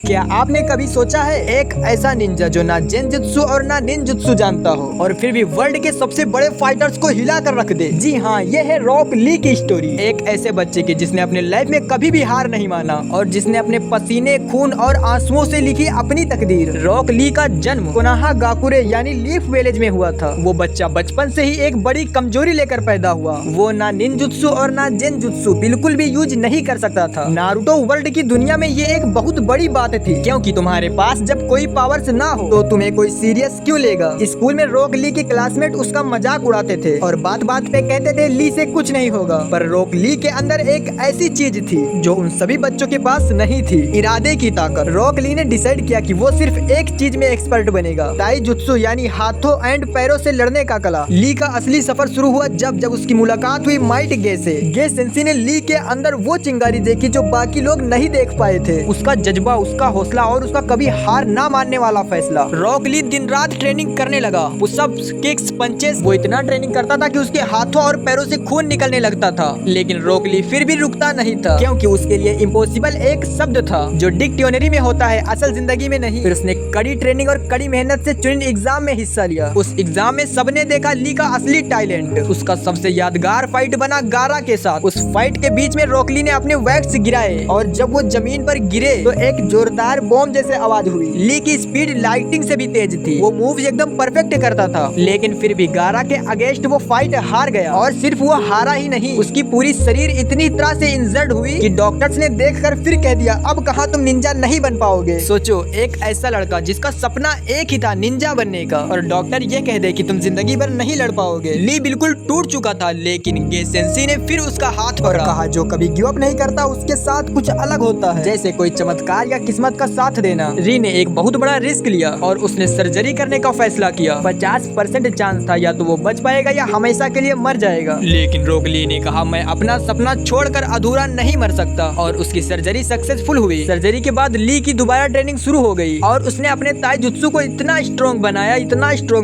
क्या आपने कभी सोचा है एक ऐसा निंजा जो ना जेनजुत्सु और ना निंजुत्सु जानता हो और फिर भी वर्ल्ड के सबसे बड़े फाइटर्स को हिला कर रख दे? जी हाँ, ये है रॉक ली की स्टोरी। एक ऐसे बच्चे की जिसने अपने लाइफ में कभी भी हार नहीं माना और जिसने अपने पसीने, खून और आंसुओं से लिखी अपनी तकदीर। रॉक ली का जन्म कोनाहा गाकुरे यानी लीफ विलेज में हुआ था। वो बच्चा बचपन से ही एक बड़ी कमजोरी लेकर पैदा हुआ। वो ना निंजुत्सु और ना जेनजुत्सु बिल्कुल भी यूज नहीं कर सकता था। नारुतो वर्ल्ड की दुनिया में ये एक बहुत बड़ी बात थी, क्योंकि तुम्हारे पास जब कोई पावर्स ना हो तो तुम्हें कोई सीरियस क्यों लेगा। स्कूल में रॉक ली के क्लासमेट उसका मजाक उड़ाते थे और बात बात पे कहते थे ली से कुछ नहीं होगा। पर रॉक ली के अंदर एक ऐसी चीज थी जो उन सभी बच्चों के पास नहीं थी, इरादे की ताकत। रॉक ली ने डिसाइड किया कि वो सिर्फ एक चीज में एक्सपर्ट बनेगा, ताइजुत्सु यानी हाथों एंड पैरों से लड़ने का कला। ली का असली सफर शुरू हुआ जब उसकी मुलाकात हुई माइट गे से। गे सेंसी ने ली के अंदर वो चिंगारी देखी जो बाकी लोग नहीं देख पाए थे। उसका जज्बा, उसका हौसला और उसका कभी हार ना मानने वाला फैसला। रॉक ली दिन रात ट्रेनिंग करने लगा। पुशअप्स, किक्स, पंचेस, वो इतना ट्रेनिंग करता था कि उसके हाथों और पैरों से खून निकलने लगता था। लेकिन रॉक ली फिर भी रुकता नहीं था, क्योंकि उसके लिए इम्पॉसिबल एक शब्द था जो डिक्शनरी में होता है, असल जिंदगी में नहीं। फिर उसने कड़ी ट्रेनिंग और कड़ी मेहनत से चुनिंदा एग्जाम में हिस्सा लिया। उस एग्जाम में सबने देखा ली का असली टैलेंट। उसका सबसे यादगार फाइट बना गारा के साथ। उस फाइट के बीच में रॉक ली ने अपने वैक्स गिराए और जब वो जमीन पर गिरे तो एक जोरदार बॉम्ब जैसे आवाज हुई। ली की स्पीड लाइटिंग से भी तेज थी। वो मूव्स एकदम परफेक्ट करता था, लेकिन फिर भी गारा के अगेंस्ट वो फाइट हार गया। और सिर्फ वो हारा ही नहीं, उसकी पूरी शरीर इतनी तरह से इंजर्ड हुई कि डॉक्टर्स ने देखकर फिर कह दिया, अब कहाँ तुम निंजा नहीं बन पाओगे। सोचो, एक ऐसा लड़का जिसका सपना एक ही था, निंजा बनने का, और डॉक्टर ये कह दे कि तुम जिंदगी भर नहीं लड़ पाओगे। ली बिल्कुल टूट चुका था, लेकिन गे सेंसी ने फिर उसका हाथ पकड़ा, कहा जो कभी गिव अप नहीं करता उसके साथ कुछ अलग होता है, जैसे कोई चमत्कार या किस्मत का साथ देना। री ने एक बहुत बड़ा रिस्क लिया और उसने सर्जरी करने का फैसला किया। 50% चांस था या तो वो बच पाएगा या हमेशा के लिए मर जाएगा। लेकिन रॉक ली ने कहा, मैं अपना सपना छोड़कर अधूरा नहीं मर सकता, और उसकी सर्जरी सक्सेसफुल हुई। सर्जरी के बाद ली की दोबारा ट्रेनिंग शुरू हो गई और उसने अपने ताइजुत्सु को इतना स्ट्रॉन्ग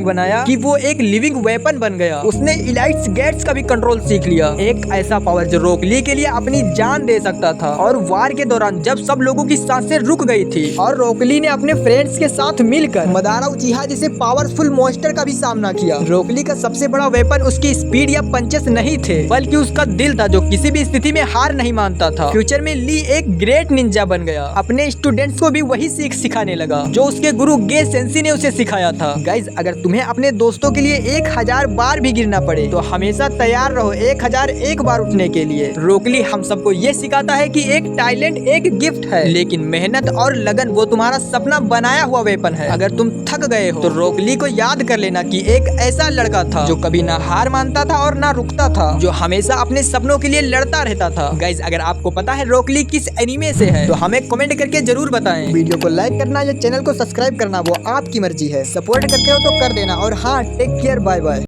बनाया कि वो एक लिविंग वेपन बन गया। उसने इलाइट्स गेट्स का भी कंट्रोल सीख लिया, एक ऐसा पावर जो रॉक ली के लिए अपनी जान दे सकता था। और वार के दौरान जब सब लोगों की सांसें रुक गई थी और रॉक ली ने अपने फ्रेंड्स के साथ मिलकर मदारा उचिहा जैसे पावरफुल मॉन्स्टर का भी सामना किया। रॉक ली का सबसे बड़ा वेपन उसकी स्पीड या पंचेस नहीं थे, बल्कि उसका दिल था जो किसी भी स्थिति में हार नहीं मानता था। फ्यूचर में ली एक ग्रेट निंजा बन गया। अपने स्टूडेंट्स को भी वही सीख सिखाने लगा जो उसके गुरु गे सेंसी ने उसे सिखाया था। गाइज, अगर तुम्हें अपने दोस्तों के लिए 1000 बार भी गिरना पड़े तो हमेशा तैयार रहो 1001 बार उठने के लिए। रॉक ली हम सबको ये सिखाता है कि एक टैलेंट एक गिफ्ट है, लेकिन मेहनत और लगन वो तुम्हारा सपना बनाया हुआ वेपन है। अगर तुम थक गए हो तो रॉक ली को याद कर लेना कि एक ऐसा लड़का था जो कभी ना हार मानता था और ना रुकता था, जो हमेशा अपने सपनों के लिए लड़ता रहता था। गाइज, अगर आपको पता है रॉक ली किस एनीमे से है तो हमें कमेंट करके जरूर बताएं। वीडियो को लाइक करना या चैनल को सब्सक्राइब करना वो आपकी मर्जी है। सपोर्ट करते हो तो कर देना, और हाँ, टेक केयर, बाय बाय।